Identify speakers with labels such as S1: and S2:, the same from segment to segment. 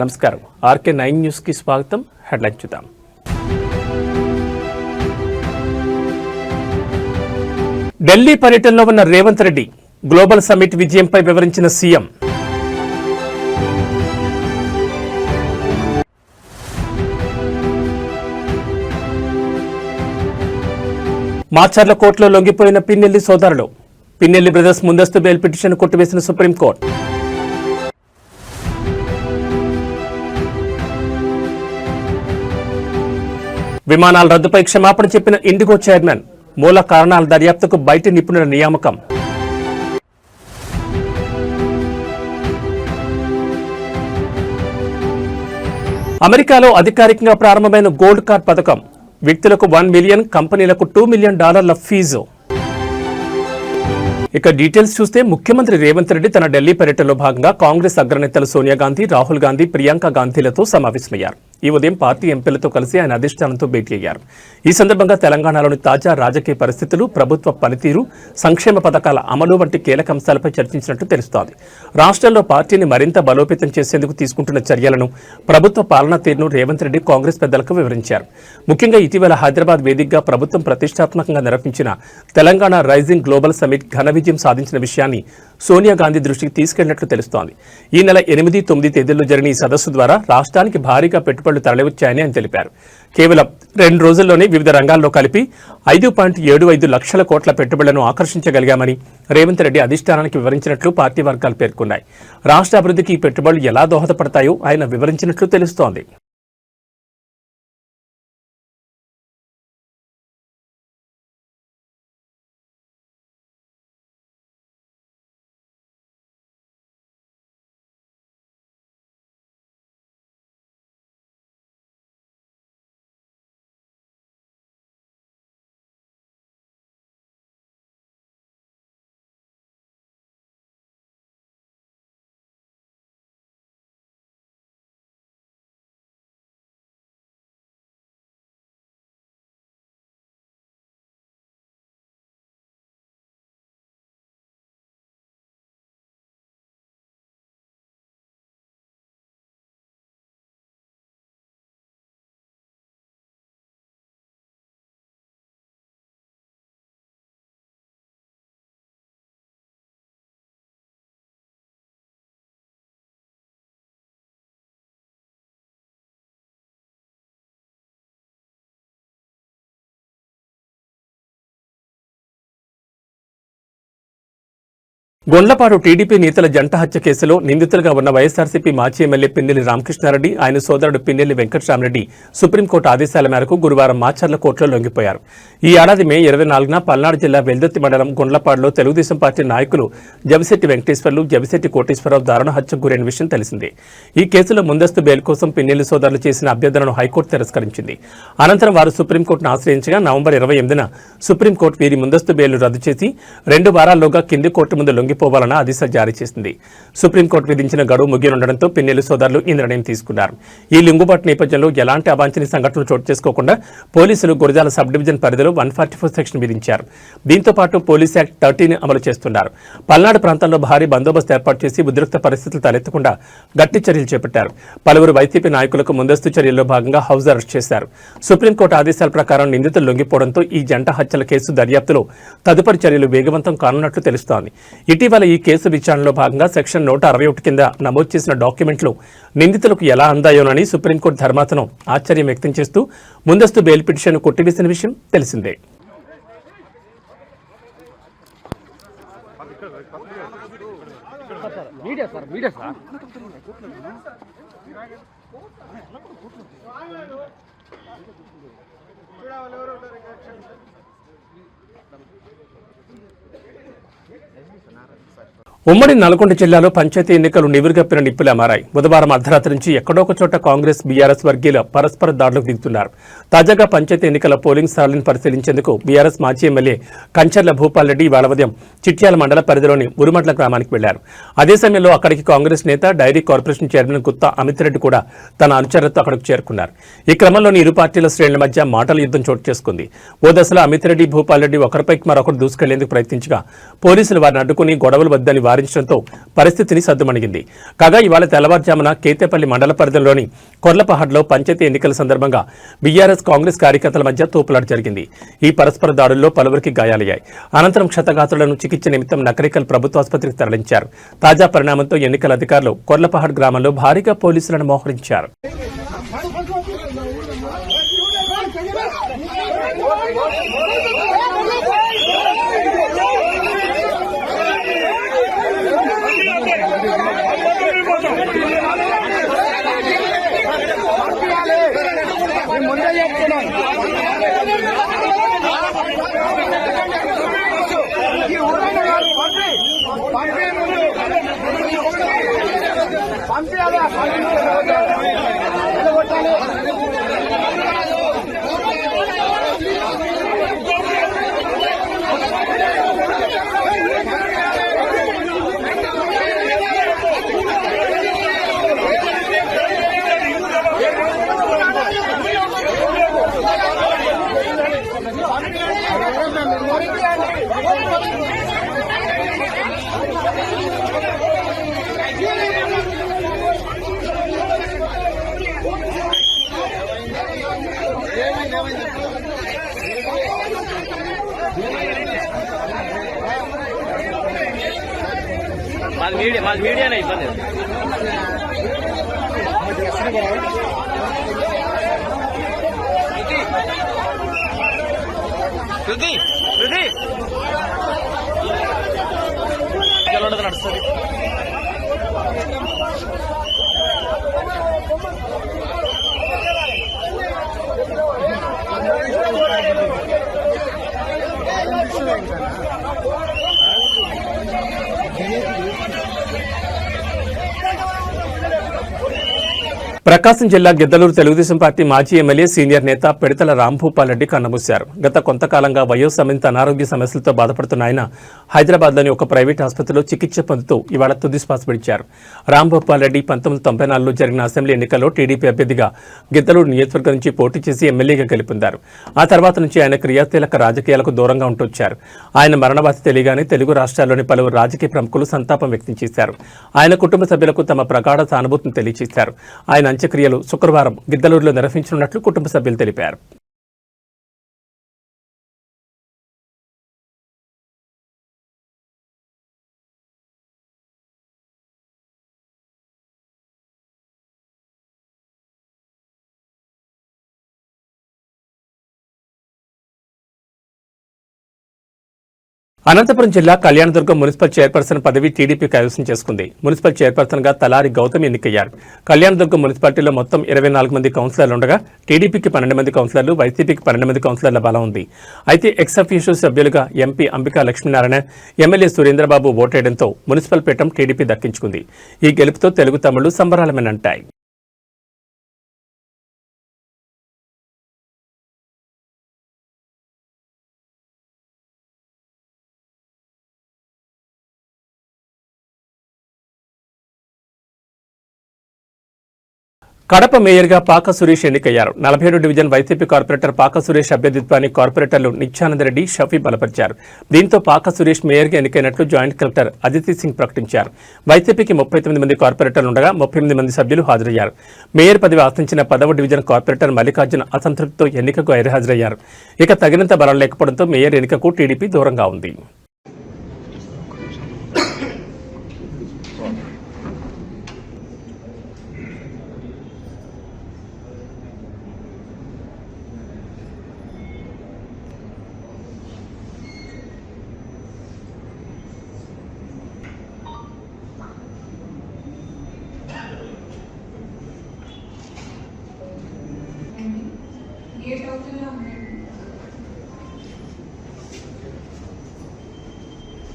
S1: నమస్కారం. RK9 news కి స్వాగతం. హెడ్లైన్ చూద్దాం. ఢిల్లీ పర్యటనలో ఉన్న రేవంత్ రెడ్డి గ్లోబల్ సమ్మిట్ విజయంపై వివరించిన సీఎం. మాచర్ల కోర్టులో లొంగిపోయిన పిన్నెల్లి సోదరులు. పిన్నెల్లి బ్రదర్స్ ముందస్తు బెయిల్ పిటిషన్ కొట్టివేసిన సుప్రీంకోర్టు. విమానాల రద్దుపై క్షమాపణ చెప్పిన ఇండిగో చైర్మన్. మూల కారణాల దర్యాప్తుకు బయటి నిపుణుల నియామకం. అమెరికాలో అధికారికంగా ప్రారంభమైన గోల్డ్ కార్డ్ పథకం. వ్యక్తులకు $1 మిలియన్, కంపెనీలకు $2 మిలియన్ ఫీజు. ఇక డీటెయిల్స్ చూస్తే ముఖ్యమంత్రి రేవంత్ రెడ్డి తన ఢిల్లీ పర్యటనలో భాగంగా కాంగ్రెస్ అగ్రనేతలు సోనియా గాంధీ, రాహుల్ గాంధీ, ప్రియాంక గాంధీలతో సమావేశమయ్యారు. ఈ ఉదయం పార్టీ ఎంపీలతో కలిసి ఆయన అధిష్టానంతో భేటీ అయ్యారు. ఈ సందర్భంగా తెలంగాణలోని తాజా రాజకీయ పరిస్థితులు, ప్రభుత్వ పనితీరు, సంక్షేమ పథకాల అమలు వంటి కీలక అంశాలపై చర్చించినట్టు తెలుస్తోంది. రాష్ట్రంలో పార్టీని మరింత బలోపేతం చేసేందుకు తీసుకుంటున్న చర్యలను, ప్రభుత్వ పాలనా తీరును రేవంత్ రెడ్డి కాంగ్రెస్ పెద్దలకు వివరించారు. ముఖ్యంగా ఇటీవల హైదరాబాద్ వేదికగా ప్రభుత్వం ప్రతిష్టాత్మకంగా నిర్వహించిన తెలంగాణ రైజింగ్ గ్లోబల్ సమ్మిట్ ఘన విజయం సాధించిన విషయాన్ని సోనియా గాంధీ దృష్టికి తీసుకెళ్లినట్లు తెలుస్తోంది. ఈ నెల 8, 9 తేదీల్లో జరిగిన ఈ సదస్సు ద్వారా రాష్ట్రానికి భారీగా పెట్టుబడులు తరలివచ్చాయని ఆయన తెలిపారు. కేవలం 2 రోజుల్లోనే వివిధ రంగాల్లో కలిపి 5.75 లక్షల కోట్ల పెట్టుబడులను ఆకర్షించగలిగామని రేవంత్ రెడ్డి అధిష్టానానికి వివరించినట్లు పార్టీ వర్గాలు పేర్కొన్నాయి. రాష్ట్ర అభివృద్ధికి ఈ పెట్టుబడులు ఎలా దోహదపడతాయో ఆయన వివరించినట్లు తెలుస్తోంది. గొండ్లపాడు టీడీపీ నేతల జంట హత్య కేసులో నిందితులుగా ఉన్న వైఎస్ఆర్సీపీ మాజీ ఎమ్మెల్యే పిన్నెల్లి రామకృష్ణారెడ్డి, ఆయన సోదరుడు పిన్నెల్లి వెంకటరామరెడ్డి సుప్రీంకోర్టు ఆదేశాల మేరకు గురువారం మాచర్ల కోర్టులో లొంగిపోయారు. ఈ ఏడాది మే 24న పల్నాడు జిల్లా వెల్దుర్తి మండలం గొండ్లపాడులో తెలుగుదేశం పార్టీ నాయకులు జవిశెట్టి వెంకటేశ్వర్లు, జవిశెట్టి కోటేశ్వరరావు దారుణ హత్యకు గురైన విషయం తెలిసిందే. ఈ కేసులో ముందస్తు బెయిల్ కోసం పిన్నెల్లి సోదరులు చేసిన అభ్యర్థనను హైకోర్టు తిరస్కరించింది. అనంతరం వారు సుప్రీంకోర్టును ఆశ్రయించగా నవంబర్ 28న సుప్రీంకోర్టు వీరి ముందస్తు బెయిల్ను రద్దు చేసి 2 వారాల్లోగా కింది కోర్టు ముందు పోవాలన్న ఆదేశాలు జారీ చేసింది. సుప్రీంకోర్టు విధించిన గడువు ముగియనుండడంతో పిన్నెల్లి సోదరులు ఈ నిర్ణయం తీసుకున్నారు. ఈ లింగుబాటు నేపథ్యంలో ఎలాంటి అవాంఛనీయ సంఘటనలు చోటు చేసుకోకుండా పోలీసులు గురజాల సబ్ డివిజన్ పరిధిలో 144 సెక్షన్ విధించారు. దీంతో పాటు పోలీస్ యాక్ట్ 30 అమలు చేస్తున్నారు. పల్నాడు ప్రాంతంలో భారీ బందోబస్తు ఏర్పాటు చేసి ఉద్రిక్త పరిస్థితులు తలెత్తకుండా గట్టి చర్యలు చేపట్టారు. పలువురు వైసీపీ నాయకులకు ముందస్తు చర్యల్లో భాగంగా హౌస్ అరెస్ట్ చేశారు. సుప్రీంకోర్టు ఆదేశాల ప్రకారం నిందితులు లొంగిపోవడంతో ఈ జంట హత్యల కేసు దర్యాప్తులో తదుపరి చర్యలు వేగవంతం కానున్నట్లు తెలుస్తోంది. ఇటీవల ఈ కేసు విచారణలో భాగంగా సెక్షన్ 161 కింద నమోదు చేసిన డాక్యుమెంట్లు నిందితులకు ఎలా అందాయోనని సుప్రీంకోర్టు ధర్మాసనం ఆశ్చర్యం వ్యక్తం చేస్తూ ముందస్తు బెయిల్ పిటిషన్ కొట్టివేసిన విషయం తెలిసిందే. ఉమ్మడి నల్గొండ జిల్లాలో పంచాయతీ ఎన్నికలు నివురుగప్పిన నిప్పులా మారాయి. బుధవారం అర్ధరాత్రి నుంచి ఎక్కడో ఒక చోట కాంగ్రెస్, బీఆర్ఎస్ వర్గీయుల పరస్పర దాడులకు దిగుతున్నారు. తాజాగా పంచాయతీ ఎన్నికల పోలింగ్ స్థలాలను పరిశీలించేందుకు బీఆర్ఎస్ మాజీ ఎమ్మెల్యే కంచర్ల భూపాల్ రెడ్డి ఇవాళ ఉదయం చిట్యాల మండల పరిధిలోని ఉరుమట్ల గ్రామానికి వెళ్లారు. అదే సమయంలో అక్కడికి కాంగ్రెస్ నేత, dairy corporation chairman Gutta Amit Reddy కూడా తన అనుచరులతో అక్కడికి చేరుకున్నారు. ఈ క్రమంలోని ఇరు పార్టీల శ్రేణుల మధ్య మాటల యుద్ధం చోటు చేసుకుంది. ఓ దశలో అమిత్ రెడ్డి, భూపాల్ రెడ్డి ఒకరిపైకి మరొకరు దూసుకెళ్లేందుకు ప్రయత్నించగా పోలీసులు వారిని అడ్డుకుని గొడవలు వద్దని వారించడంతో పరిస్థితిని సద్దుమణిగింది. కాగా ఇవాళ తెల్లవారుజామున కేతేపల్లి మండల పరిధిలోని కొర్లపహాడ్లో పంచాయతీ ఎన్నికల సందర్భంగా బీఆర్ఎస్ కాంగ్రెస్ కార్యకర్తల మధ్య తోపులాట జరిగింది. ఈ పరస్పర దాడుల్లో పలువురికి గాయాలయ్యాయి. అనంతరం క్షతగాత్రులను చికిత్స నిమిత్తం నకరికల్ ప్రభుత్వాసుపత్రికి తరలించారు. తాజా పరిణామంతో ఎన్నికల అధికారులు కొర్లపహాడ్ గ్రామంలో భారీగా పోలీసులను మోహరించారు.
S2: మాది మీడియానే ఇబ్బంది. శృతి శృతి నడుస్తుంది.
S1: ప్రకాశం జిల్లా గిద్దలూరు తెలుగుదేశం పార్టీ మాజీ ఎమ్మెల్యే సీనియర్ నేత పిడతల రాంభూపాల్ రెడ్డి కన్నమూశారు. గత కొంతకాలంగా వయోసంబంధిత అనారోగ్య సమస్యలతో బాధపడుతున్న ఆయన హైదరాబాద్లోని ఒక ప్రైవేట్ ఆసుపత్రిలో చికిత్స పొందుతూ ఇవాళ తుది శ్వాస విడిచారు. రాంభూపాల్ రెడ్డి 1994లో జరిగిన అసెంబ్లీ ఎన్నికల్లో టీడీపీ అభ్యర్థిగా గిద్దలూరు నియోజకవర్గం నుంచి పోటీ చేసి ఎమ్మెల్యేగా గెలుపొందారు. ఆ తర్వాత నుంచి ఆయన క్రియాశీలక రాజకీయాలకు దూరంగా ఉంటొచ్చారు. ఆయన మరణ వార్త తెలియగానే తెలుగు రాష్ట్రాల్లోని పలువురు రాజకీయ ప్రముఖులు సంతాపం వ్యక్తం చేశారు. ఆయన కుటుంబ సభ్యులకు తమ ప్రగాఢ సానుభూతిని తెలియజేశారు. ఆయన అంత్యక్రియలు శుక్రవారం గిద్దలూరులో నిర్వహించనున్నట్లు కుటుంబ సభ్యులు తెలిపారు. అనంతపురం జిల్లా కళ్యాణదుర్గం మున్సిపల్ చైర్పర్సన్ పదవి టీడీపీ కైవసం చేసుకుంది. మున్సిపల్ చైర్పర్సన్ గా తలారి గౌతమ్ ఎన్నికయ్యారు. కళ్యాణదుర్గం మున్సిపాలిటీలో మొత్తం 24 మంది కౌన్సిలర్లు ఉండగా టీడీపీకి 12 మంది కౌన్సిలర్లు, వైసీపీకి 12 మంది కౌన్సిలర్ల బలం ఉంది. అయితే ఎక్స్ అఫీషియో సభ్యులుగా ఎంపీ అంబికా లక్ష్మీనారాయణ, ఎమ్మెల్యే సురేంద్రబాబు ఓటేయడంతో మున్సిపల్ పీఠం టీడీపీ దక్కించుకుంది. ఈ గెలుపుతో తెలుగు తమ్ముళ్లు సంబరాలమేనంటాయి. కడప మేయర్గా పాక సురేష్ ఎన్నికయ్యారు. 47 డివిజన్ వైసీపీ కార్పొరేటర్ పాక సురేష్ అభ్యర్థిత్వాన్ని కార్పొరేటర్లు నిత్యానందరెడ్డి, షఫీ బలపరిచారు. దీంతో పాక సురేష్ మేయర్గా ఎన్నికైనట్లు జాయింట్ కలెక్టర్ అదితి సింగ్ ప్రకటించారు. వైసీపీకి 39 మంది కార్పొరేటర్లు ఉండగా 38 మంది సభ్యులు హాజరయ్యారు. మేయర్ పదవి ఆశించిన 10వ డివిజన్ కార్పొరేటర్ మల్లికార్జున అసంతృప్తితో ఎన్నికకు గైర్హాజరయ్యారు. ఇక తగినంత బలం లేకపోవడంతో మేయర్ ఎన్నికకు టీడీపీ దూరంగా ఉంది.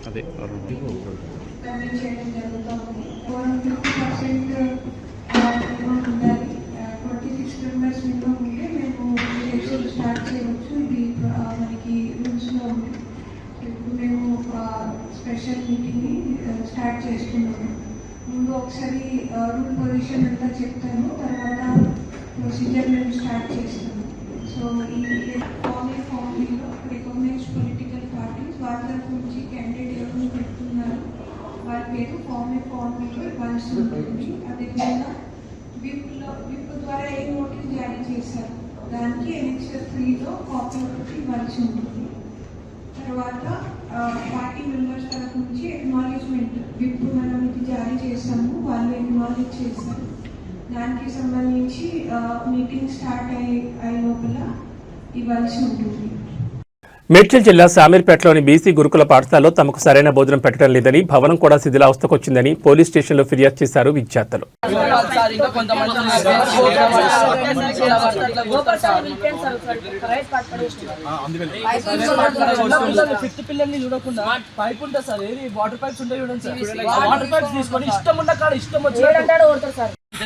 S3: అదే
S4: చేయడం జరుగుతుంది. 50% 46 మెంబర్స్ మినిమం ఉంటే మేము స్టార్ట్ చేయవచ్చు. ఇది మనకి రూల్స్లో ఉంది. ఇప్పుడు మేము స్పెషల్ మీటింగ్ని స్టార్ట్ చేస్తున్నాము. ముందు ఒకసారి రూల్ పొజిషన్ అంతా చెప్తాను, తర్వాత ప్రొసీజర్ మేము స్టార్ట్ చేస్తాము. సో ఈ ఫార్మీలో రికగ్నైజ్డ్ పొలిటికల్ పార్టీస్ వాళ్ళ తరఫు నుంచి క్యాండిడేట్ ఎవరు పెడుతున్నారు, వాళ్ళ ఉంటుంది. అదేవిధంగా విప్ ద్వారా ఏ నోటీస్ జారీ చేశారు దానికి ఎనెక్సర్ 3లో కాపీ ఒకటి ఇవ్వాల్సి ఉంటుంది. తర్వాత పార్టీ మెంబర్స్ తరఫు నుంచి ఎక్నాలెడ్జ్మెంట్ విప్ మనం ఇది జారీ చేశాము, వాళ్ళు ఎక్నాలెడ్జ్ చేశారు. దానికి సంబంధించి మీటింగ్ స్టార్ట్ అయ్యే లోపల ఇవ్వాల్సి ఉంటుంది.
S1: మేడ్చల్ జిల్లా శామీర్పేటలోని బీసీ గురుకుల పాఠశాలలో తమకు సరైన భోజనం పెట్టడం లేదని, భవనం కూడా శిథిలావస్థకొచ్చిందని పోలీస్ స్టేషన్లో ఫిర్యాదు చేశారు విద్యార్థులు.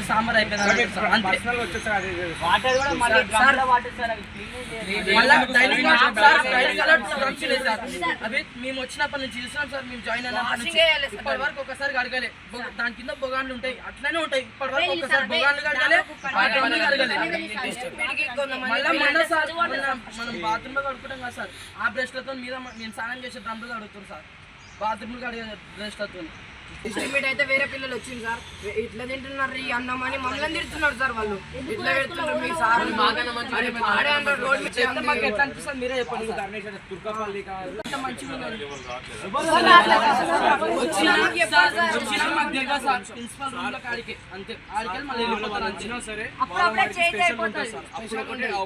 S3: సాంబార్ అయిపోయింది. అవి మేము వచ్చినప్పటి నుంచి చూస్తున్నాం సార్, మేము జాయిన్ అయినప్పటి నుంచి ఇప్పటి వరకు ఒకసారి కడగలే. దాని కింద బొగాన్లు ఉంటాయి, అట్లనే ఉంటాయి. ఇప్పటి వరకు ఒకసారి బొగాన్లు కడగలే, మళ్ళీ మొన్న సార్ మనం బాత్రూమ్ లో కడుకుంటాం కదా సార్, ఆ బ్రష్లతో మీద మేము స్నానం చేసే డ్రమ్లు కడుగుతాం సార్, బాత్రూమ్ కడిగే బ్రష్లతో.
S5: ఎస్టిమేట్ అయితే వేరే పిల్లలు వచ్చింది సార్, ఇట్లా తింటున్నారు ఈ అన్నం అని మమ్మల్ని తిడుతున్నారు సార్. వాళ్ళు ఇట్లా పెడుతున్నారు మీ సార్
S3: ఎట్లా అనిపిస్తుంది మీరే చెప్పండి. ప్రిన్సిపల్ రూమ్ లో కాడికి అంతే, ఆడికి మళ్ళీ వెళ్ళిపోతారు. అంచినా సరే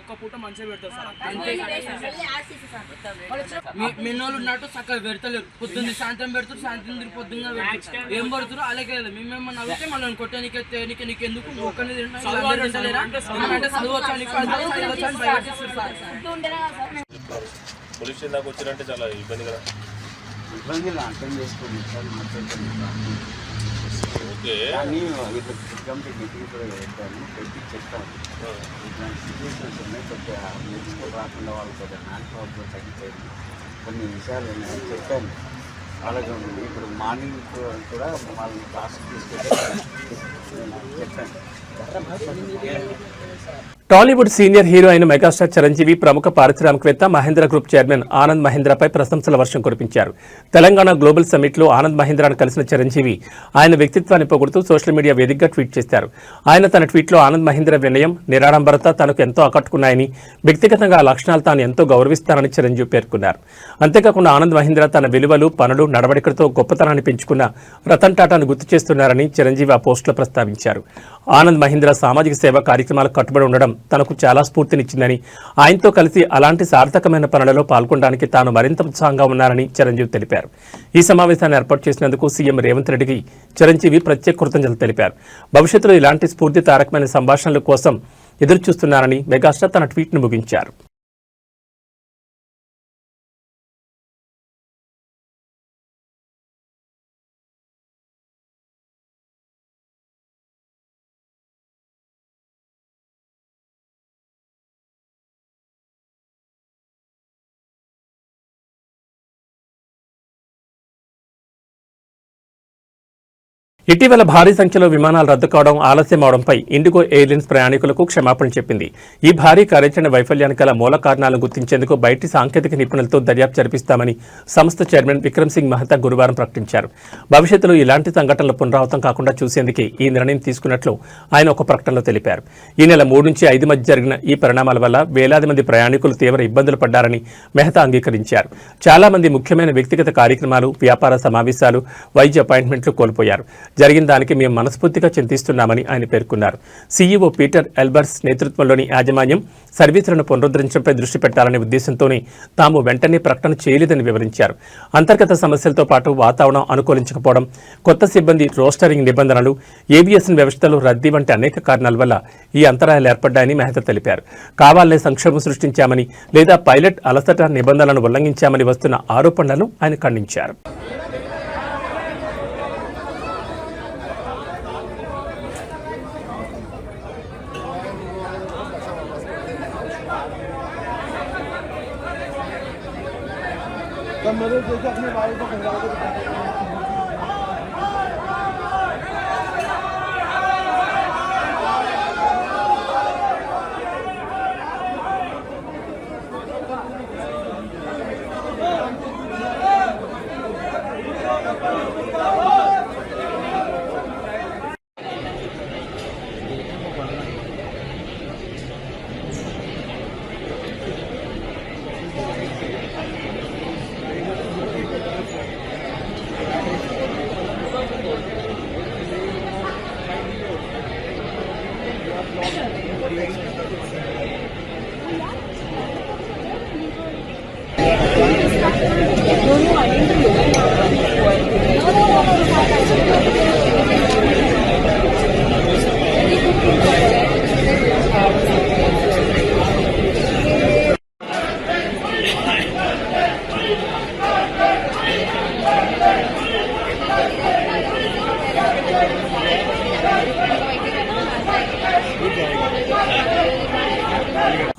S3: ఒక్క పూట మంచిగా పెడతారు సార్ అంతే. మెన్నోళ్ళు ఉన్నట్టు చక్కగా పెడతలేరు, పొద్దున్న సాయంత్రం పెడతారు, సాయంత్రం పొద్దున్న పెడతారు. ఏం పడుతున్నారు అలాగే మేమేమన్నా అడిగితే మళ్ళీ కొట్టే నీకు ఎందుకు ఒక్కనే తింటలేరా అంటే చదవచ్చు అని
S6: పోలీస్ స్టేషన్ దాకా వచ్చినంటే చాలా ఇబ్బంది కదా.
S7: ఇబ్బంది అర్థం చేసుకోండి సార్,
S6: ఓకే
S7: కానీ కమిటీ మీటింగ్ కూడా పెట్టాను, పెట్టి చెప్తాను. ఇట్లాంటి సిచ్యువేషన్స్ ఉన్నాయి, కొద్దిగా నెక్స్ట్ రాకుండా వాళ్ళు కొద్దిగా హ్యాండ్ పవర్తో తగ్గిపోయింది, కొన్ని విషయాలు ఉన్నాయని చెప్పాను అలాగే. ఇప్పుడు మార్నింగ్ కూడా వాళ్ళని క్లాస్కి తీసుకెళ్ళి చెప్పాను.
S1: టాలీవుడ్ సీనియర్ హీరో అయిన మెగాస్టార్ చిరంజీవి ప్రముఖ పారిశ్రామికవేత్త మహేంద్ర గ్రూప్ చైర్మన్ ఆనంద్ మహీంద్రాపై ప్రశంసల వర్షం కురిపించారు. తెలంగాణ గ్లోబల్ సమ్మిట్లో ఆనంద్ మహీంద్రాను కలిసిన చిరంజీవి ఆయన వ్యక్తిత్వాన్ని పొగుడుతూ సోషల్ మీడియా వేదికగా ట్వీట్ చేశారు. ఆయన తన ట్వీట్లో ఆనంద్ మహీంద్ర వినయం, నిరాడంబరత తనకు ఎంతో ఆకట్టుకున్నాయని, వ్యక్తిగతంగా ఆ లక్షణాలు తాను ఎంతో గౌరవిస్తానని చిరంజీవి పేర్కొన్నారు. అంతేకాకుండా ఆనంద్ మహీంద్ర తన విలువలు, పనులు, నడవడికలతో గొప్పతనాన్ని పెంచుకున్న రతన్ టాటాను గుర్తు చేస్తున్నారని చిరంజీవి ఆ పోస్టులో ప్రస్తావించారు. ఆనంద్ మహీంద్ర సామాజిక సేవా కార్యక్రమాలకు కట్టుబడి ఉండడం తనకు చాలా స్ఫూర్తినిచ్చిందని, ఆయనతో కలిసి అలాంటి సార్థకమైన పనులలో పాల్గొనడానికి తాను మరింత ఉత్సాహంగా ఉన్నారని చిరంజీవి తెలిపారు. ఈ సమావేశాన్ని ఏర్పాటు చేసినందుకు సీఎం రేవంత్ రెడ్డికి చిరంజీవి ప్రత్యేక కృతజ్ఞతలు తెలిపారు. భవిష్యత్తులో ఇలాంటి స్ఫూర్తిదాయకమైన సంభాషణల కోసం ఎదురుచూస్తున్నారని మెగాస్టార్ తన ట్వీట్ను ముగించారు. ఇటీవల భారీ సంఖ్యలో విమానాలు రద్దు కావడం, ఆలస్యం అవడంపై ఇండిగో ఎయిర్లైన్స్ ప్రయాణికులకు క్షమాపణ చెప్పింది. ఈ భారీ కార్యాచరణ వైఫల్యానికి గల మూల కారణాలను గుర్తించేందుకు బయటి సాంకేతిక నిపుణులతో దర్యాప్తు జరిపిస్తామని సంస్థ చైర్మన్ విక్రమ్ సింగ్ మెహతా గురువారం ప్రకటించారు. భవిష్యత్తులో ఇలాంటి సంఘటనలు పునరావృతం కాకుండా చూసేందుకే ఈ నిర్ణయం తీసుకున్నట్లు ఆయన ఒక ప్రకటనలో తెలిపారు. ఈ నెల 3 నుంచి 5 మధ్య జరిగిన ఈ పరిణామాల వల్ల వేలాది మంది ప్రయాణికులు తీవ్ర ఇబ్బందులు పడ్డారని మెహతా అంగీకరించారు. చాలా మంది ముఖ్యమైన వ్యక్తిగత కార్యక్రమాలు, వ్యాపార సమావేశాలు, వైద్య అపాయింట్మెంట్లు కోల్పోయారు. జరిగిన దానికి మేము మనస్ఫూర్తిగా చింతిస్తున్నామని ఆయన పేర్కొన్నారు. సీఈఓ పీటర్ ఎల్బర్స్ నేతృత్వంలోని యాజమాన్యం సర్వీసులను పునరుద్ధరించడంపై దృష్టి పెట్టాలనే ఉద్దేశంతోనే తాము వెంటనే ప్రకటన చేయలేదని వివరించారు. అంతర్గత సమస్యలతో పాటు వాతావరణం అనుకూలించకపోవడం, కొత్త సిబ్బంది రోస్టరింగ్ నిబంధనలు, ఏవియేషన్ వ్యవస్థలో రద్దీ వంటి అనేక కారణాల వల్ల ఈ అంతరాయాలు ఏర్పడ్డాయని మెహతా తెలిపారు. కావాలనే సంక్షోభం సృష్టించామని లేదా పైలట్ అలసట నిబంధనలను ఉల్లంఘించామని వస్తున్న ఆరోపణలను ఆయన ఖండించారు.
S8: अपने भाई को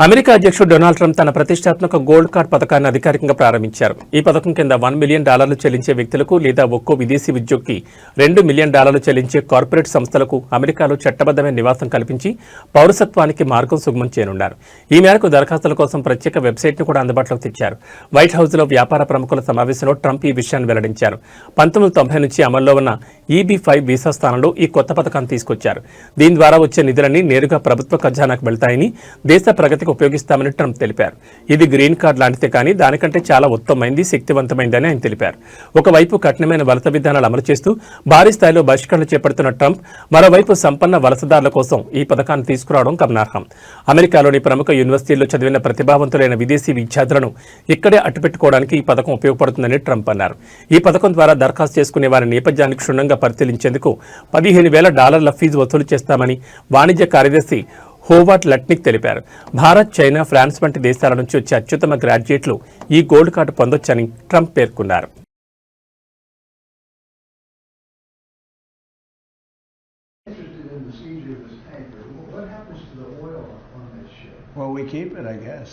S1: అమెరికా అధ్యక్షుడు డొనాల్డ్ ట్రంప్ తన ప్రతిష్టాత్మక గోల్డ్ కార్డ్ పథకాన్ని అధికారికంగా ప్రారంభించారు. ఈ పథకం కింద $1 మిలియన్ చెల్లించే వ్యక్తులకు లేదా ఒక్కో విదేశీ ఉద్యోగికి $2 మిలియన్ చెల్లించే కార్పొరేట్ సంస్థలకు అమెరికాలో చట్టబద్దమైన నివాసం కల్పించి పౌరసత్వానికి మార్గం సుగమం చేయనున్నారు. ఈ మేరకు దరఖాస్తుల కోసం ప్రత్యేక వెబ్సైట్ను కూడా అందుబాటులోకి తెచ్చారు. వైట్ హౌస్లో వ్యాపార ప్రముఖుల సమావేశంలో ట్రంప్ ఈ విషయాన్ని వెల్లడించారు. 1990 నుంచి అమల్లో ఉన్న EB-5 వీసా స్థానంలో ఈ కొత్త పథకాన్ని తీసుకొచ్చారు. దీని ద్వారా వచ్చే నిధులన్నీ నేరుగా ప్రభుత్వ ఖజానాకు వెళ్తాయని, దేశ ప్రగతికి ఉపయోగిస్తామని ట్రంప్ తెలిపారు. ఇది గ్రీన్ కార్డ్ లాంటిదే కానీ దానికంటే చాలా ఉత్తమమైంది, శక్తివంతమైందని ఆయన తెలిపారు. ఒకవైపు కఠినమైన వలస విధానాలు అమలు చేస్తూ భారీ స్థాయిలో బహిష్కరణలు చేపడుతున్న ట్రంప్ మరోవైపు సంపన్న వలసదారుల కోసం ఈ పథకాన్ని తీసుకురావడం గమనార్హం. అమెరికాలోని ప్రముఖ యూనివర్సిటీల్లో చదివిన ప్రతిభావంతులైన విదేశీ విద్యార్థులను ఇక్కడే అట్టుపెట్టుకోవడానికి ఈ పథకం ఉపయోగపడుతుందని ట్రంప్ అన్నారు. ఈ పథకం ద్వారా దరఖాస్తు చేసుకునే వారి నేపథ్యాన్ని క్షుణ్ణంగా పరిశీలించేందుకు $15,000 ఫీజు వసూలు చేస్తామని వాణిజ్య కార్యదర్శి హోవార్డ్ లట్నిక్ తెలిపారు. భారత్, చైనా, ఫ్రాన్స్ వంటి దేశాల నుంచి వచ్చే అత్యుత్తమ గ్రాడ్యుయేట్లు ఈ గోల్డ్ కార్డు పొందొచ్చని ట్రంప్ పేర్కొన్నారు.
S8: Well, we keep it, I guess.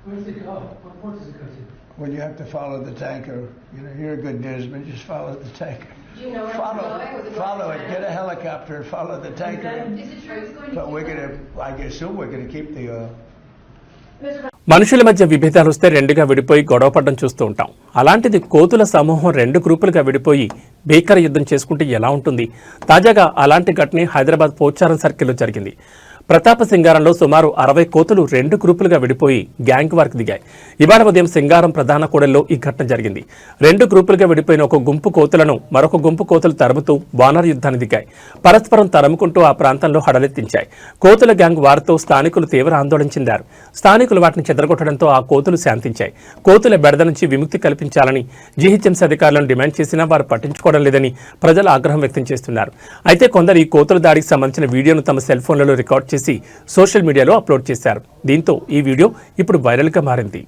S9: Where does it go? What port does it go to?
S8: Well, you have to follow the tanker. You know, you're a good newsman. Just follow the tanker.
S5: Do you know where
S8: Follow,
S5: it's going? Was it
S8: follow
S5: going
S8: it.
S5: to
S8: Get a helicopter and follow the tanker.
S5: Is it true it's going to
S8: But we're gonna, I assume we're gonna keep the.
S1: మనుషుల మధ్య విభేదాలు వస్తే రెండుగా విడిపోయి గొడవపడడం చూస్తూ ఉంటాం. అలాంటిది కోతుల సమూహం 2 గ్రూపులుగా విడిపోయి భీకర యుద్ధం చేసుకుంటే ఎలా ఉంటుంది? తాజాగా అలాంటి ఘటన హైదరాబాద్ పోచారం సర్కిల్లో జరిగింది. ప్రతాప సింగారంలో సుమారు 60 కోతులు 2 గ్రూపులుగా విడిపోయి గ్యాంగ్ వార్కి దిగాయి. ఇవాళ ఉదయం సింగారం ప్రధాన కూడల్లో ఈ ఘటన జరిగింది. 2 గ్రూపులుగా విడిపోయిన ఒక గుంపు కోతులను మరొక గుంపు కోతులు తరుముతూ వానర్ యుద్ధాన్ని దిగాయి. పరస్పరం తరుముకుంటూ ఆ ప్రాంతంలో హడలెత్తించాయి. కోతుల గ్యాంగ్ వారితో స్థానికులు తీవ్ర ఆందోళన చెందారు. స్థానికులు వాటిని చెదరగొట్టడంతో ఆ కోతులు శాంతించాయి. కోతుల బెడద నుంచి విముక్తి కల్పించాలని జీహెచ్ఎంసీ అధికారులను డిమాండ్ చేసినా వారు పట్టించుకోవడం లేదని ప్రజలు ఆగ్రహం వ్యక్తం చేస్తున్నారు. అయితే కొందరు ఈ కోతుల దాడికి సంబంధించిన వీడియోను తమ సెల్ ఫోన్లలో రికార్డ్ చేసి సోషల్ మీడియాలో అప్లోడ్ చేశారు. దీంతో ఈ వీడియో ఇప్పుడు వైరల్గా మారింది.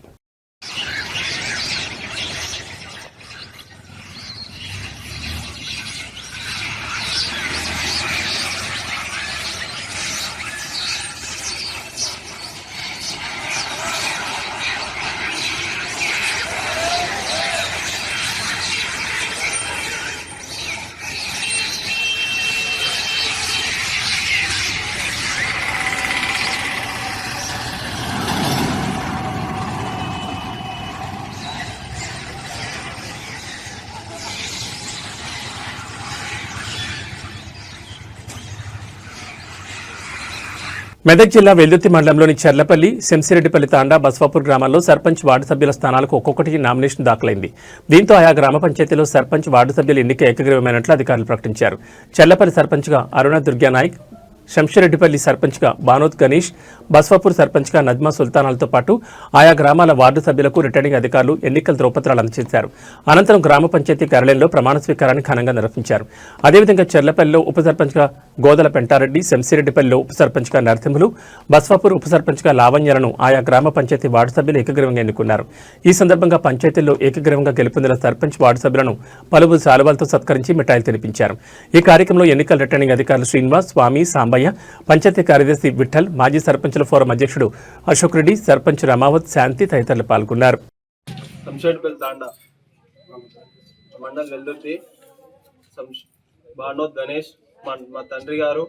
S1: మెదక్ జిల్లా వెల్దుర్తి మండలంలోని చెర్లపల్లి, శంసిరెడ్డిపల్లి తాండా, బస్వాపూర్ గ్రామాల్లో సర్పంచ్ వార్డు సభ్యుల స్థానాలకు ఒక్కొక్కటి నామినేషన్ దాఖలైంది. దీంతో ఆయా గ్రామ పంచాయతీలో సర్పంచ్ వార్డు సభ్యుల ఎన్నిక ఏకగ్రీవమైనట్లు అధికారులు ప్రకటించారు. చెర్లపల్లి సర్పంచ్గా అరుణ దుర్గానాయక్, శంషరెడ్డిపల్లి సర్పంచ్గా బానోత్ గణేష్, బస్వాపూర్ సర్పంచ్గా నజ్మా సుల్తానాలతో పాటు ఆయా గ్రామాల వార్డు సభ్యులకు రిటర్నింగ్ అధికారులు ఎన్నికల ధ్రువపత్రాలు అందజేశారు. అనంతరం గ్రామ పంచాయతీ కార్యాలయంలో ప్రమాణ స్వీకారాన్ని ఘనంగా నిర్వహించారు. అదేవిధంగా చెర్లపల్లిలో ఉప సర్పంచ్గా గోదల పెంటారెడ్డి, శంసిరెడ్డిపల్లిలో ఉప సర్పంచ్గా నరసింహులు, బస్వాపూర్ ఉప సర్పంచ్గా లావణ్యలను ఆయా గ్రామ పంచాయతీ వార్డు సభ్యులు ఏకగ్రీవంగా ఎన్నుకున్నారు. ఈ సందర్భంగా పంచాయతీల్లో ఏకగ్రీవంగా గెలుపొందిన సర్పంచ్ వార్డు సభ్యులను పలువురు శాలువాలతో సత్కరించి మిఠాయిలు తినిపించారు. ఈ కార్యక్రమంలో ఎన్నికల రిటర్నింగ్ అధికారులు శ్రీనివాస్, స్వామి, సాంబయ్య, పంచాయతీ కార్యదర్శి విఠల్, మాజీ సర్పంచుల ఫోరం అధ్యక్షుడు అశోక్ రెడ్డి, సర్పంచ్ రమావత్, శాంతి తదితరులు పాల్గొన్నారు.
S10: శంషరెడ్డిపల్లి తాండా మండల్ వెల్దుర్తి, బానోత్ గణేష్ మా తండ్రి గారు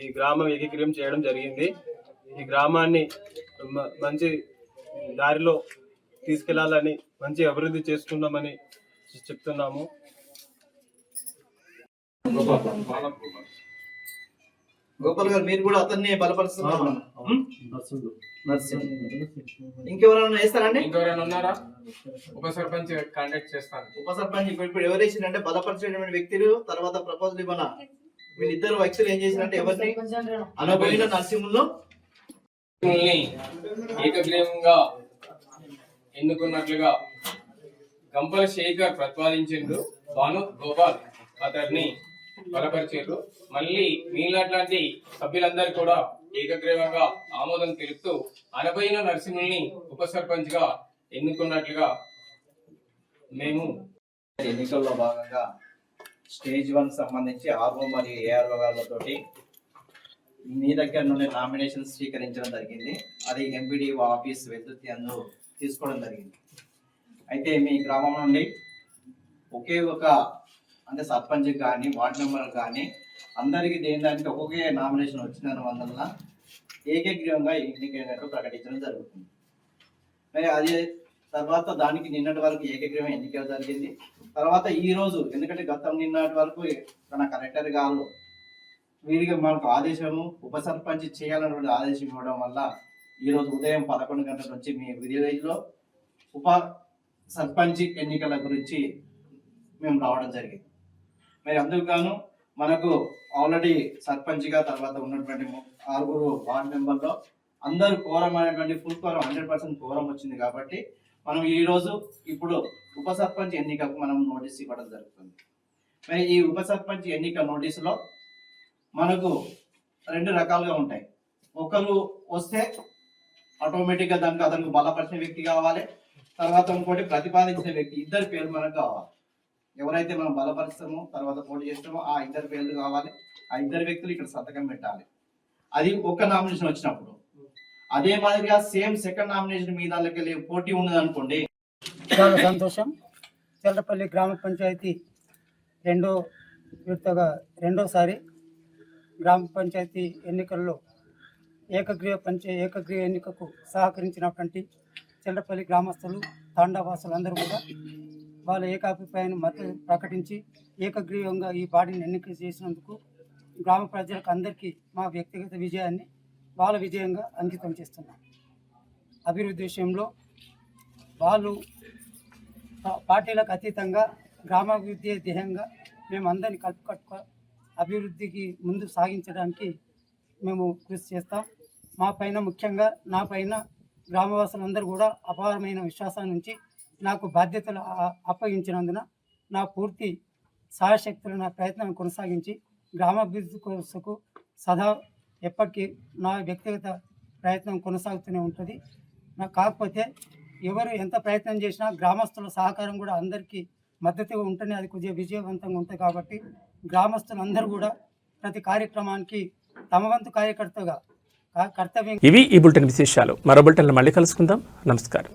S10: ఈ గ్రామం ఏకీకరణ చేయడం జరిగింది. ఈ గ్రామాన్ని మంచి దారిలో తీసుకెళ్లాలని, మంచి అభివృద్ధి చేసుకుందామని చెప్తున్నాము.
S11: గోపాల్ గారు, మీరు కూడా అతన్ని బలపరుస్తున్నారు. ఇంకెవరైనా వేస్తారండి?
S12: ఇంకెవరైనా ఉన్నారా? ఉప సర్పంచ్ కాంటాక్ట్ చేస్తాను.
S11: ఉప సర్పంచ్ ఇప్పుడు ఎవరు వేసిందంటే బలపరిచేటువంటి వ్యక్తులు తర్వాత ప్రపోజల్ ఇవ్వాల వీళ్ళిద్దరు వ్యక్తులు ఏం చేసినట్టే ఎవరిని అనబోయిన నరసింహుల్లో
S12: ఏకగ్రీవంగా ఎన్నుకున్నట్లుగా గంపల శేఖర్ ప్రతిపాదించిండు. భాను గోపాల్ అతన్ని బలపరిచారు. మళ్ళీ మీలాంటి సభ్యులందరూ కూడా ఏకగ్రీవంగా ఆమోదం తెలుపుతూ అనబోయిన నరసింహుల్ని ఉప సర్పంచ్ గా ఎన్నుకున్నట్లుగా మేము
S11: ఎన్నికల్లో భాగంగా స్టేజ్ 1 సంబంధించి ఆర్ఓ మరియు ఏఆర్ఓ గారితోటి మీ దగ్గర నుండి నామినేషన్ స్వీకరించడం జరిగింది. అది ఎంపీడీఓ ఆఫీస్ వెతుర్తి అందు తీసుకోవడం జరిగింది. అయితే మీ గ్రామం నుండి ఒకే ఒక అంటే సర్పంచ్ కానీ వార్డు మెంబర్ కానీ అందరికీ దేనికి ఒక్కొక్క నామినేషన్ వచ్చిన వల్ల ఏకగ్రీవంగా ఎన్నికైనట్టు ప్రకటించడం జరుగుతుంది. మరి అదే తర్వాత దానికి నిన్నటి వరకు ఏకగ్రీవం ఎన్నిక జరిగింది. తర్వాత ఈ రోజు ఎందుకంటే గతం నిన్నటి వరకు మన కలెక్టర్ గారు వీరికి మనకు ఆదేశము ఉప సర్పంచ్ చేయాలన్నటువంటి ఆదేశం ఇవ్వడం వల్ల ఈరోజు ఉదయం 11 గంటల నుంచి మీ విలేజ్లో ఉప సర్పంచ్ ఎన్నికల గురించి మేము రావడం జరిగింది. మరి అందుకు గాను మనకు ఆల్రెడీ సర్పంచ్గా తర్వాత ఉన్నటువంటి 6 వార్డు మెంబర్లో అందరూ కోరం అనేటువంటి ఫుల్ కోరం 100% కోరం వచ్చింది. కాబట్టి మనం ఈరోజు ఇప్పుడు ఉప సర్పంచ్ ఎన్నికకు మనం నోటీస్ ఇవ్వడం జరుగుతుంది. మరి ఈ ఉప సర్పంచ్ ఎన్నిక నోటీసులో మనకు 2 రకాలుగా ఉంటాయి. ఒకరు వస్తే ఆటోమేటిక్గా దానికి అతనికి బలపరిచిన వ్యక్తి కావాలి, తర్వాత ఇంకోటి ప్రతిపాదించిన వ్యక్తి. ఇద్దరు పేర్లు మనకు కావాలి. ఎవరైతే మనం బలపరుస్తామో తర్వాత పోటీ చేస్తామో ఆ 2 పేర్లు కావాలి. ఆ 2 వ్యక్తులు ఇక్కడ సంతకం పెట్టాలి. అది ఒక నామినేషన్ వచ్చినప్పుడు. అదే మాదిరిగా సేమ్ సెకండ్ నామినేషన్ మీద పోటీ ఉన్నది అనుకోండి.
S13: చాలా సంతోషం. చెల్లపల్లి గ్రామ పంచాయతీ రెండోసారి గ్రామ పంచాయతీ ఎన్నికల్లో ఏకగ్రీవ ఎన్నికకు సహకరించినటువంటి చెల్లపల్లి గ్రామస్తులు తాండావాసులు అందరూ కూడా వాళ్ళ ఏకాభిప్రాయాన్ని మద్దతు ప్రకటించి ఏకగ్రీవంగా ఈ బాడీని ఎన్నిక చేసినందుకు గ్రామ ప్రజలకు అందరికీ మా వ్యక్తిగత విజయాన్ని వాళ్ళ విజయంగా అంకితం చేస్తున్నాం. అభివృద్ధి విషయంలో వాళ్ళు పార్టీలకు అతీతంగా గ్రామాభివృద్ధి ధ్యేయంగా మేము అందరినీ కలుపుకట్టుకో అభివృద్ధికి ముందు సాగించడానికి మేము కృషి చేస్తాం. మా పైన ముఖ్యంగా నా పైన గ్రామవాసులందరూ కూడా అపారమైన విశ్వాసం నుంచి నాకు బాధ్యతలు అప్పగించినందున నా పూర్తి సాయశక్తులు నా ప్రయత్నాన్ని కొనసాగించి గ్రామాభివృద్ధి కోసకు సదా ఎప్పటికీ నా వ్యక్తిగత ప్రయత్నం కొనసాగుతూనే ఉంటుంది. నాకు కాకపోతే ఎవరు ఎంత ప్రయత్నం చేసినా గ్రామస్తుల సహకారం కూడా అందరికీ మద్దతుగా ఉంటేనే అది కొద్దిగా విజయవంతంగా ఉంటుంది. కాబట్టి గ్రామస్తులందరూ కూడా ప్రతి కార్యక్రమానికి తమ వంతు కార్యకర్తగా కర్తవ్యం.
S1: ఇవి ఈ బులెటిన్ విశేషాలు. మరో బులెటిన్లో మళ్ళీ కలుసుకుందాం. నమస్కారం.